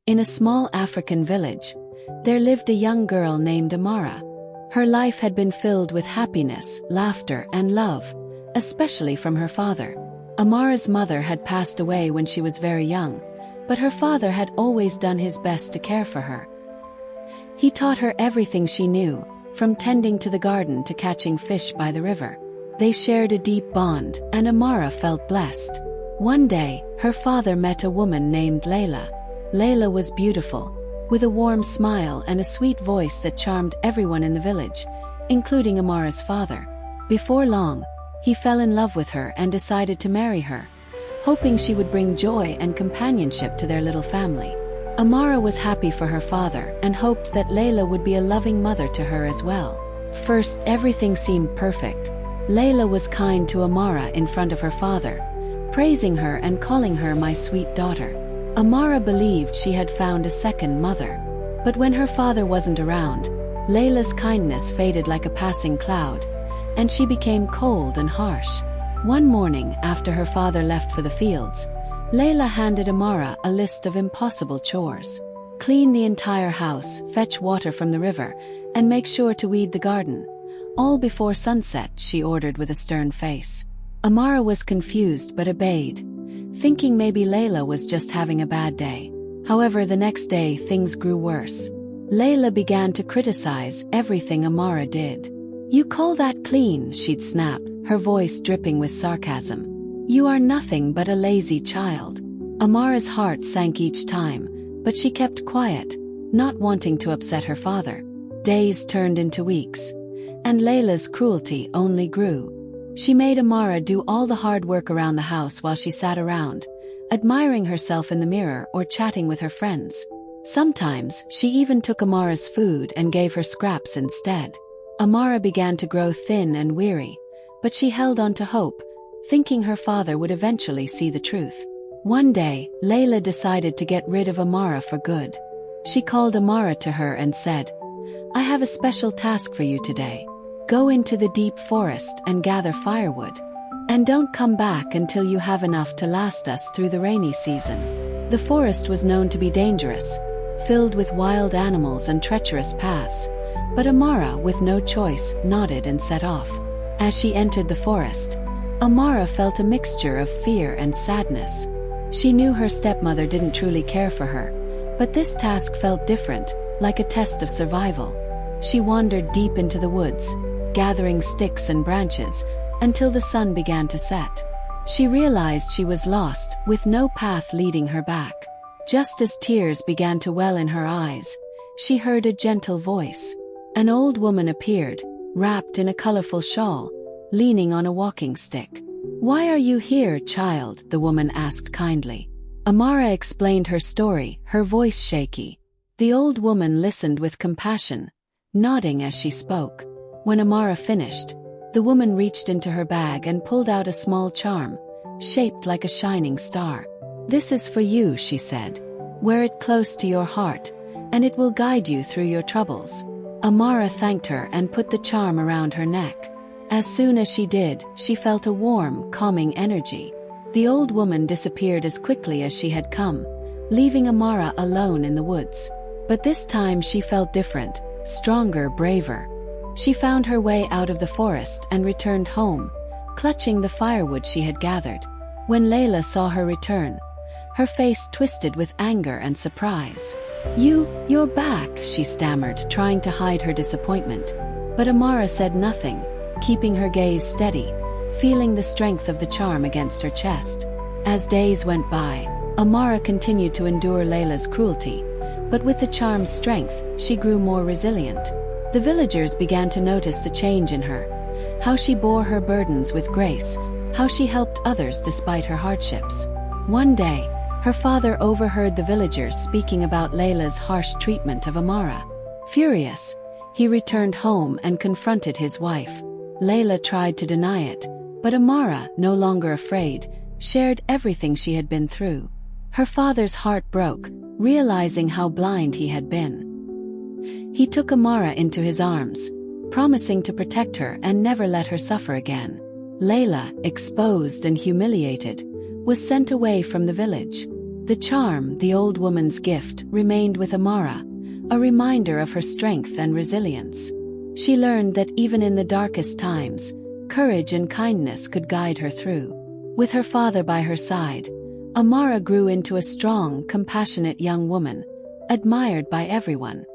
In a small African village, there lived a young girl named Amara. Her life had been filled with happiness, laughter, and love, especially from her father. Amara's mother had passed away when she was very young, but her father had always done his best to care for her. He taught her everything she knew, from tending to the garden to catching fish by the river. They shared a deep bond, and Amara felt blessed. One day, her father met a woman named Laila. Laila was beautiful, with a warm smile and a sweet voice that charmed everyone in the village, including Amara's father. Before long, he fell in love with her and decided to marry her, hoping she would bring joy and companionship to their little family. Amara was happy for her father and hoped that Laila would be a loving mother to her as well. First, everything seemed perfect. Laila was kind to Amara in front of her father, praising her and calling her my sweet daughter. Amara believed she had found a second mother. But when her father wasn't around, Laila's kindness faded like a passing cloud, and she became cold and harsh. One morning, after her father left for the fields, Laila handed Amara a list of impossible chores. Clean the entire house, fetch water from the river, and make sure to weed the garden. All before sunset, she ordered with a stern face. Amara was confused but obeyed, thinking maybe Laila was just having a bad day. However, the next day things grew worse. Laila began to criticize everything Amara did. "You call that clean?" she'd snap, her voice dripping with sarcasm. "You are nothing but a lazy child." Amara's heart sank each time, but she kept quiet, not wanting to upset her father. Days turned into weeks, and Laila's cruelty only grew. She made Amara do all the hard work around the house while she sat around, admiring herself in the mirror or chatting with her friends. Sometimes, she even took Amara's food and gave her scraps instead. Amara began to grow thin and weary, but she held on to hope, thinking her father would eventually see the truth. One day, Laila decided to get rid of Amara for good. She called Amara to her and said, "I have a special task for you today. Go into the deep forest and gather firewood. And don't come back until you have enough to last us through the rainy season." The forest was known to be dangerous, filled with wild animals and treacherous paths, but Amara, with no choice, nodded and set off. As she entered the forest, Amara felt a mixture of fear and sadness. She knew her stepmother didn't truly care for her, but this task felt different, like a test of survival. She wandered deep into the woods, gathering sticks and branches, until the sun began to set. She realized she was lost, with no path leading her back. Just as tears began to well in her eyes, she heard a gentle voice. An old woman appeared, wrapped in a colorful shawl, leaning on a walking stick. "Why are you here, child?" the woman asked kindly. Amara explained her story, her voice shaky. The old woman listened with compassion, nodding as she spoke. When Amara finished, the woman reached into her bag and pulled out a small charm, shaped like a shining star. "This is for you," she said. "Wear it close to your heart, and it will guide you through your troubles." Amara thanked her and put the charm around her neck. As soon as she did, she felt a warm, calming energy. The old woman disappeared as quickly as she had come, leaving Amara alone in the woods. But this time she felt different, stronger, braver. She found her way out of the forest and returned home, clutching the firewood she had gathered. When Laila saw her return, her face twisted with anger and surprise. You're back," she stammered, trying to hide her disappointment. But Amara said nothing, keeping her gaze steady, feeling the strength of the charm against her chest. As days went by, Amara continued to endure Laila's cruelty, but with the charm's strength, she grew more resilient. The villagers began to notice the change in her, how she bore her burdens with grace, how she helped others despite her hardships. One day, her father overheard the villagers speaking about Laila's harsh treatment of Amara. Furious, he returned home and confronted his wife. Laila tried to deny it, but Amara, no longer afraid, shared everything she had been through. Her father's heart broke, realizing how blind he had been. He took Amara into his arms, promising to protect her and never let her suffer again. Laila, exposed and humiliated, was sent away from the village. The charm, the old woman's gift, remained with Amara, a reminder of her strength and resilience. She learned that even in the darkest times, courage and kindness could guide her through. With her father by her side, Amara grew into a strong, compassionate young woman, admired by everyone.